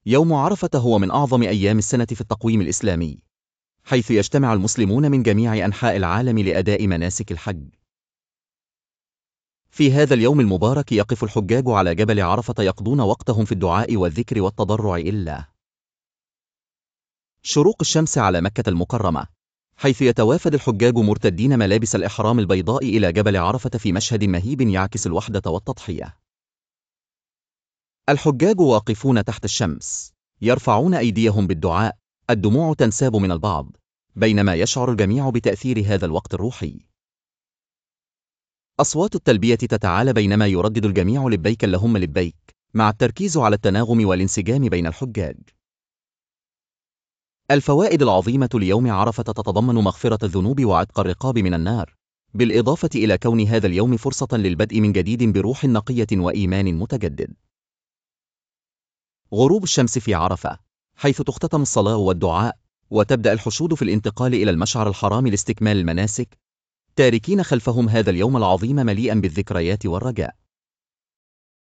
يوم عرفة هو من أعظم أيام السنة في التقويم الإسلامي، حيث يجتمع المسلمون من جميع أنحاء العالم لأداء مناسك الحج. في هذا اليوم المبارك يقف الحجاج على جبل عرفة يقضون وقتهم في الدعاء والذكر والتضرع إلى الله. شروق الشمس على مكة المكرمة، حيث يتوافد الحجاج مرتدين ملابس الإحرام البيضاء إلى جبل عرفة في مشهد مهيب يعكس الوحدة والتضحية. الحجاج واقفون تحت الشمس، يرفعون أيديهم بالدعاء، الدموع تنساب من البعض، بينما يشعر الجميع بتأثير هذا الوقت الروحي. أصوات التلبية تتعالى بينما يردد الجميع لبيك اللهم لبيك، مع التركيز على التناغم والانسجام بين الحجاج. الفوائد العظيمة ليوم عرفة تتضمن مغفرة الذنوب وعتق الرقاب من النار، بالإضافة إلى كون هذا اليوم فرصة للبدء من جديد بروح نقية وإيمان متجدد. غروب الشمس في عرفة، حيث تختتم الصلاة والدعاء، وتبدأ الحشود في الانتقال إلى المشعر الحرام لاستكمال المناسك، تاركين خلفهم هذا اليوم العظيم مليئا بالذكريات والرجاء.